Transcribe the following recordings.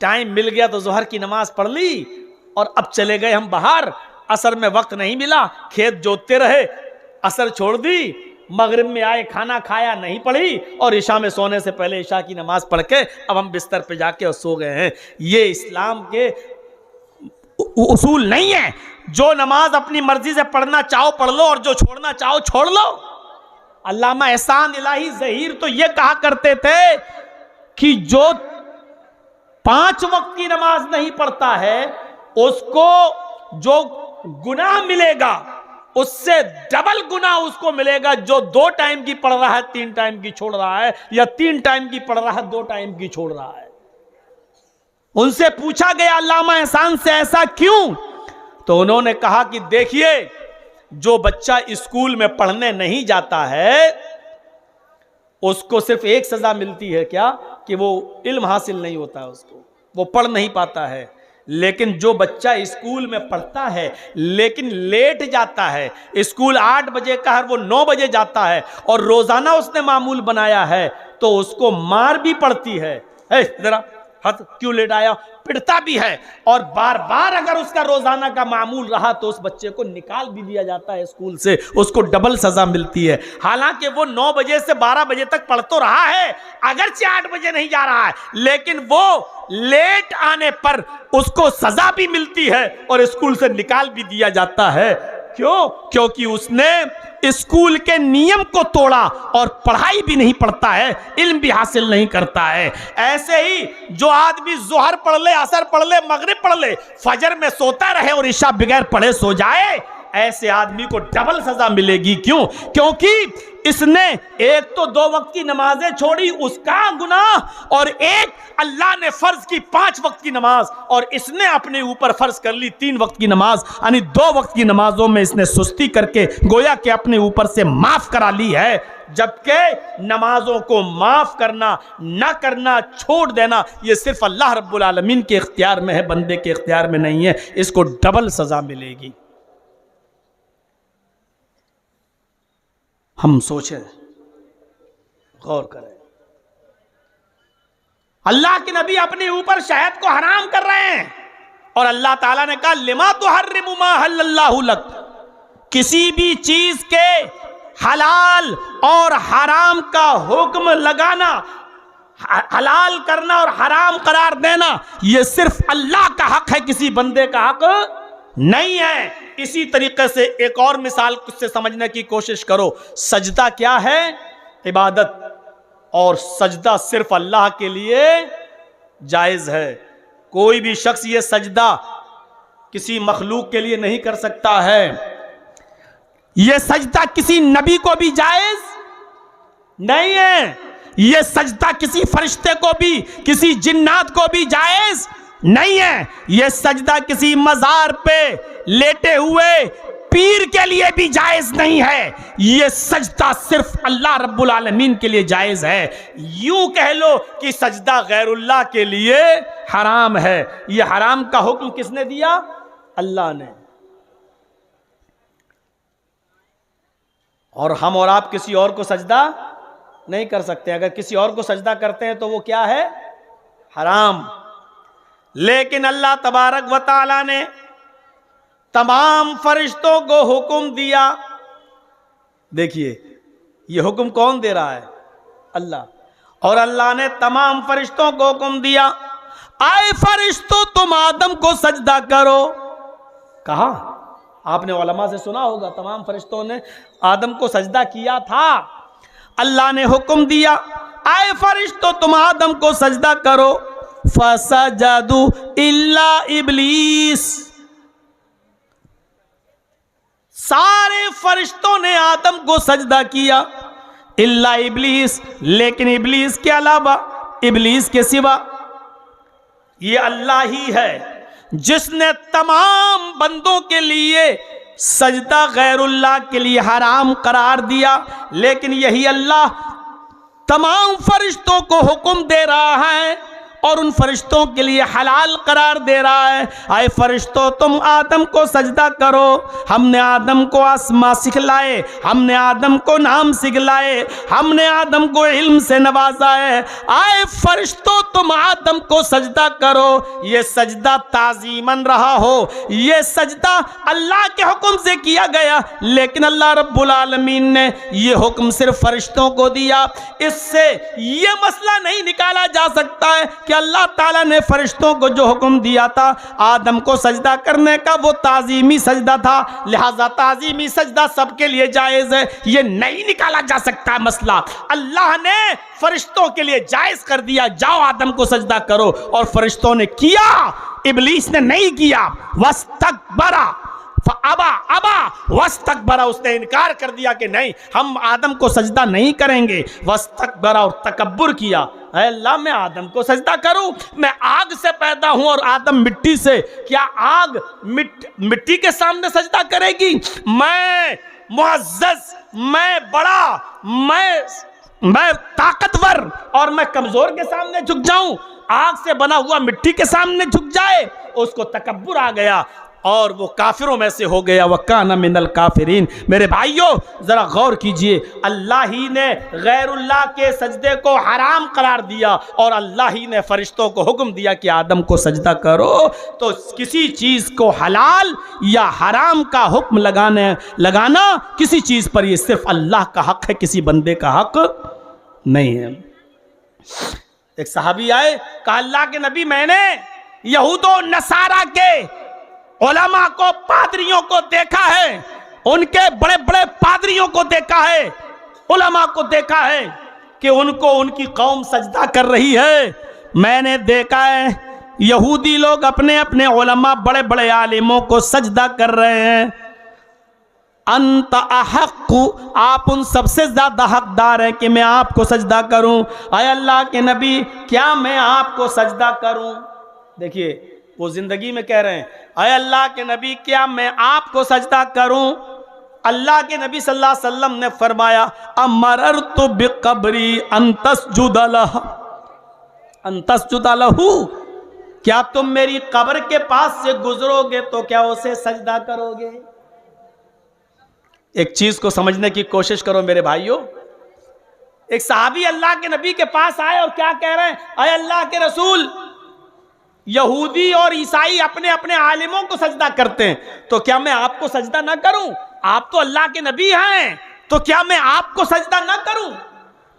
Time مل گیا تو ظہر کی نماز پڑھ لی اور اب چلے گئے ہم باہر, عصر میں وقت نہیں ملا, کھیت جوتتے رہے, عصر چھوڑ دی, مغرب میں آئے کھانا کھایا نہیں پڑھی, اور عشاء میں سونے سے پہلے عشاء کی نماز پڑھ کے اب ہم بستر پہ جا کے اور سو گئے ہیں. یہ اسلام کے اصول نہیں ہے. جو نماز اپنی مرضی سے پڑھنا چاہو پڑھ لو اور جو چھوڑنا چاہو چھوڑ لو. علامہ احسان الہی ظہیر تو یہ کہا کرتے تھے کہ جو 5 وقت کی نماز نہیں پڑھتا ہے اس کو جو گناہ ملے گا اس سے ڈبل گناہ اس کو ملے گا جو 2 ٹائم کی پڑھ رہا ہے 3 ٹائم کی چھوڑ رہا ہے, یا 3 ٹائم کی پڑھ رہا ہے 2 ٹائم کی چھوڑ رہا ہے. ان سے پوچھا گیا علامہ احسان سے ایسا کیوں؟ تو انہوں نے کہا کہ دیکھیے, جو بچہ اسکول میں پڑھنے نہیں جاتا ہے اس کو صرف ایک سزا ملتی ہے, کیا؟ کہ وہ علم حاصل نہیں ہوتا ہے, اس کو وہ پڑھ نہیں پاتا ہے. لیکن جو بچہ اسکول میں پڑھتا ہے لیکن لیٹ جاتا ہے, اسکول 8 بجے کا ہے وہ 9 بجے جاتا ہے, اور روزانہ اس نے معمول بنایا ہے, تو اس کو مار بھی پڑتی ہے. ذرا کیوں لیٹ آیا, پڑتا بھی ہے, اور بار بار اگر اس کا روزانہ کا معمول رہا تو اس بچے کو نکال بھی دیا جاتا ہے اسکول سے, اس کو ڈبل سزا ملتی ہے. حالانکہ وہ 9 بجے سے 12 بجے تک پڑھ تو رہا ہے, اگرچہ 8 بجے نہیں جا رہا ہے, لیکن وہ لیٹ آنے پر اس کو سزا بھی ملتی ہے اور اسکول سے نکال بھی دیا جاتا ہے. کیوں؟ کیونکہ اس نے اسکول کے نیم کو توڑا اور پڑھائی بھی نہیں پڑھتا ہے, علم بھی حاصل نہیں کرتا ہے. ایسے ہی جو آدمی ظہر پڑھ لے, عصر پڑھ لے, مغرب پڑھ لے, فجر میں سوتا رہے اور عشاء بغیر پڑھے سو جائے, ایسے آدمی کو ڈبل سزا ملے گی. کیوں؟ کیونکہ اس نے ایک تو 2 وقت کی نمازیں چھوڑی, اس کا گناہ, اور ایک اللہ نے فرض کی 5 وقت کی نماز, اور اس نے اپنے اوپر فرض کر لی 3 وقت کی نماز. یعنی 2 وقت کی نمازوں میں اس نے سستی کر کے گویا کہ اپنے اوپر سے معاف کرا لی ہے. جبکہ نمازوں کو معاف کرنا, نہ کرنا, چھوڑ دینا, یہ صرف اللہ رب العالمین کے اختیار میں ہے, بندے کے اختیار میں نہیں ہے. اس کو ڈبل سزا ملے گی. ہم سوچیں, غور کریں. اللہ کے نبی اپنے اوپر شہد کو حرام کر رہے ہیں, اور اللہ تعالیٰ نے کہا لما تحرم ما حل اللہ لک. کسی بھی چیز کے حلال اور حرام کا حکم لگانا, حلال کرنا اور حرام قرار دینا, یہ صرف اللہ کا حق ہے, کسی بندے کا حق نہیں ہے. اسی طریقے سے ایک اور مثال سے سمجھنے کی کوشش کرو. سجدہ کیا ہے؟ عبادت, اور سجدہ صرف اللہ کے لیے جائز ہے. کوئی بھی شخص یہ سجدہ کسی مخلوق کے لیے نہیں کر سکتا ہے. یہ سجدہ کسی نبی کو بھی جائز نہیں ہے. یہ سجدہ کسی فرشتے کو بھی, کسی جنات کو بھی جائز نہیں ہے. یہ سجدہ کسی مزار پہ لیٹے ہوئے پیر کے لیے بھی جائز نہیں ہے. یہ سجدہ صرف اللہ رب العالمین کے لیے جائز ہے. یوں کہہ لو کہ سجدہ غیر اللہ کے لیے حرام ہے. یہ حرام کا حکم کس نے دیا؟ اللہ نے. اور ہم اور آپ کسی اور کو سجدہ نہیں کر سکتے. اگر کسی اور کو سجدہ کرتے ہیں تو وہ کیا ہے؟ حرام. لیکن اللہ تبارک و تعالی نے تمام فرشتوں کو حکم دیا. دیکھیے یہ حکم کون دے رہا ہے؟ اللہ. اور اللہ نے تمام فرشتوں کو حکم دیا, اے فرشتوں تم آدم کو سجدہ کرو. کہا آپ نے علماء سے سنا ہوگا تمام فرشتوں نے آدم کو سجدہ کیا تھا. اللہ نے حکم دیا اے فرشتوں تم آدم کو سجدہ کرو. فسجدوا الا ابلیس. سارے فرشتوں نے آدم کو سجدہ کیا الا ابلیس, لیکن ابلیس کے علاوہ, ابلیس کے سوا. یہ اللہ ہی ہے جس نے تمام بندوں کے لیے سجدہ غیر اللہ کے لیے حرام قرار دیا, لیکن یہی اللہ تمام فرشتوں کو حکم دے رہا ہے اور ان فرشتوں کے لیے حلال قرار دے رہا ہے، اے فرشتوں تم آدم کو سجدہ کرو، ہم نے آدم کو آسماں سکھلائے، ہم نے آدم کو نام سکھلائے، ہم نے آدم کو علم سے نوازا ہے، اے فرشتوں تم آدم کو سجدہ کرو۔ یہ سجدہ تعظیماً رہا ہو، یہ سجدہ اللہ کے حکم سے کیا گیا، لیکن اللہ رب العالمین نے یہ حکم صرف فرشتوں کو دیا۔ اس سے یہ مسئلہ نہیں نکالا جا سکتا ہے کہ اللہ تعالیٰ نے فرشتوں کو جو حکم دیا تھا آدم کو سجدہ کرنے کا وہ تعظیمی سجدہ تھا، لہذا تعظیمی سجدہ سب کے لیے جائز ہے، یہ نہیں نکالا جا سکتا مسئلہ۔ اللہ نے فرشتوں کے لیے جائز کر دیا، جاؤ آدم کو سجدہ کرو، اور فرشتوں نے کیا، ابلیس نے نہیں کیا۔ واستکبر ابا واستکبر، اس نے انکار کر دیا کہ نہیں ہم آدم کو سجدہ نہیں کریں گے۔ واستکبر، اور تکبر کیا، اے اللہ میں آدم کو سجدہ کروں، میں آگ سے پیدا ہوں اور آدم مٹی سے، کیا آگ مٹی کے سامنے سجدہ کرے گی؟ میں معزز، میں بڑا، میں طاقتور اور میں کمزور کے سامنے جھک جاؤں؟ آگ سے بنا ہوا مٹی کے سامنے جھک جائے؟ اس کو تکبر آ گیا اور وہ کافروں میں سے ہو گیا۔ وَكَانَ مِنَ الْكَافِرِينَ۔ میرے بھائیوں ذرا غور کیجئے، اللہ ہی نے غیر اللہ کے سجدے کو حرام قرار دیا اور اللہ ہی نے فرشتوں کو حکم دیا کہ آدم کو سجدہ کرو، تو کسی چیز کو حلال یا حرام کا حکم لگانا کسی چیز پر یہ صرف اللہ کا حق ہے، کسی بندے کا حق نہیں ہے۔ ایک صحابی آئے، کہا اللہ کے نبی میں نے یہود و نصارہ کے علماء کو، پادریوں کو دیکھا ہے، ان کے بڑے بڑے پادریوں کو دیکھا ہے، علماء کو دیکھا ہے کہ ان کو ان کی قوم سجدہ کر رہی ہے۔ میں نے دیکھا ہے یہودی لوگ اپنے اپنے علماء، بڑے بڑے عالموں کو سجدہ کر رہے ہیں۔ انت احق، آپ ان سب سے زیادہ حقدار ہے کہ میں آپ کو سجدہ کروں۔ اے اللہ کے نبی کیا میں آپ کو سجدہ کروں؟ دیکھیے وہ زندگی میں کہہ رہے ہیں اے اللہ کے نبی کیا میں آپ کو سجدہ کروں؟ اللہ کے نبی صلی اللہ علیہ وسلم نے فرمایا امررت بقبری ان تسجد لہ، ان تسجد لہ، کیا تم میری قبر کے پاس سے گزرو گے تو کیا اسے سجدہ کرو گے؟ ایک چیز کو سمجھنے کی کوشش کرو میرے بھائیوں، ایک صحابی اللہ کے نبی کے پاس آئے اور کیا کہہ رہے ہیں، اے اللہ کے رسول یہودی اور عیسائی اپنے اپنے عالموں کو سجدہ کرتے ہیں، تو کیا میں آپ کو سجدہ نہ کروں؟ آپ تو اللہ کے نبی ہیں، تو کیا میں آپ کو سجدہ نہ کروں؟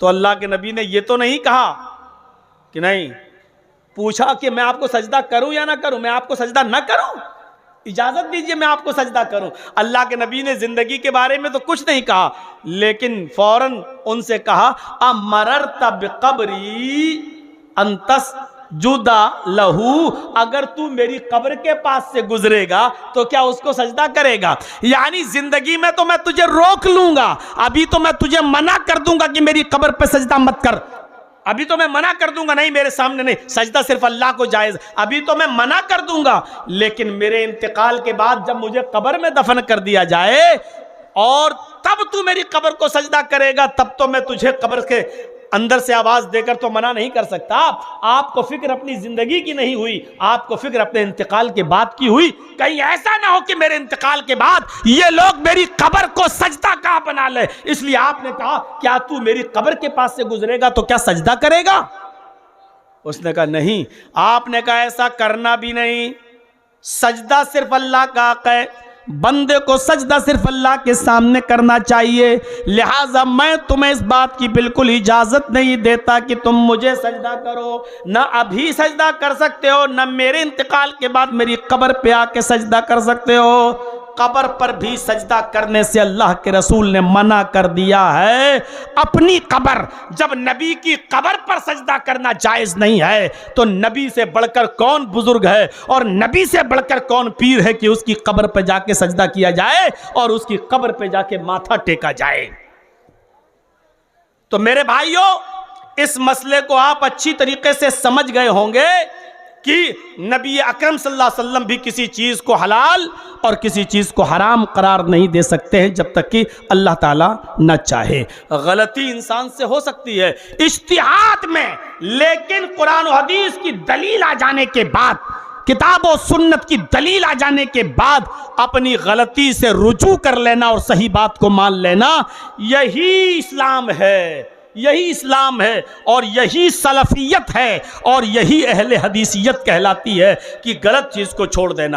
تو اللہ کے نبی نے یہ تو نہیں کہا کہ نہیں، پوچھا کہ میں آپ کو سجدہ کروں یا نہ کروں، میں آپ کو سجدہ نہ کروں، اجازت دیجئے میں آپ کو سجدہ کروں۔ اللہ کے نبی نے زندگی کے بارے میں تو کچھ نہیں کہا، لیکن فوراً ان سے کہا امررت بقبری ان تسجد لہو، اگر تو میری قبر کے پاس سے گزرے گا تو کیا اس کو سجدہ کرے گا؟ یعنی زندگی میں تو میں تجھے روک لوں گا، ابھی تو میں تجھے منع کر دوں گا کہ میری قبر پہ سجدہ مت کر، ابھی تو میں منع کر دوں گا، نہیں میرے سامنے نہیں، سجدہ صرف اللہ کو جائز، ابھی تو میں منع کر دوں گا، لیکن میرے انتقال کے بعد جب مجھے قبر میں دفن کر دیا جائے اور تب تو میری قبر کو سجدہ کرے گا، تب تو میں تجھے قبر کے اندر سے آواز دے کر تو منع نہیں کر سکتا۔ آپ کو فکر اپنی زندگی کی نہیں ہوئی، آپ کو فکر اپنے انتقال کے بعد کی ہوئی، کہیں ایسا نہ ہو کہ میرے انتقال کے بعد یہ لوگ میری قبر کو سجدہ کہاں بنا لے، اس لیے آپ نے کہا کیا تو میری قبر کے پاس سے گزرے گا تو کیا سجدہ کرے گا؟ اس نے کہا نہیں۔ آپ نے کہا ایسا کرنا بھی نہیں، سجدہ صرف اللہ کا حق ہے، بندے کو سجدہ صرف اللہ کے سامنے کرنا چاہیے، لہٰذا میں تمہیں اس بات کی بالکل اجازت نہیں دیتا کہ تم مجھے سجدہ کرو، نہ ابھی سجدہ کر سکتے ہو، نہ میرے انتقال کے بعد میری قبر پہ آ کے سجدہ کر سکتے ہو۔ قبر پر بھی سجدہ کرنے سے اللہ کے رسول نے منع کر دیا ہے۔ اپنی قبر، جب نبی کی قبر پر سجدہ کرنا جائز نہیں ہے تو نبی سے بڑھ کر کون بزرگ ہے اور نبی سے بڑھ کر کون پیر ہے کہ اس کی قبر پہ جا کے سجدہ کیا جائے اور اس کی قبر پہ جا کے ماتھا ٹیکا جائے؟ تو میرے بھائیوں اس مسئلے کو آپ اچھی طریقے سے سمجھ گئے ہوں گے کہ نبی اکرم صلی اللہ علیہ وسلم بھی کسی چیز کو حلال اور کسی چیز کو حرام قرار نہیں دے سکتے ہیں جب تک کہ اللہ تعالیٰ نہ چاہے۔ غلطی انسان سے ہو سکتی ہے اجتہاد میں، لیکن قرآن و حدیث کی دلیل آ جانے کے بعد، کتاب و سنت کی دلیل آ جانے کے بعد اپنی غلطی سے رجوع کر لینا اور صحیح بات کو مان لینا، یہی اسلام ہے، یہی اسلام ہے، اور یہی سلفیت ہے، اور یہی اہل حدیثیت کہلاتی ہے کہ غلط چیز کو چھوڑ دینا۔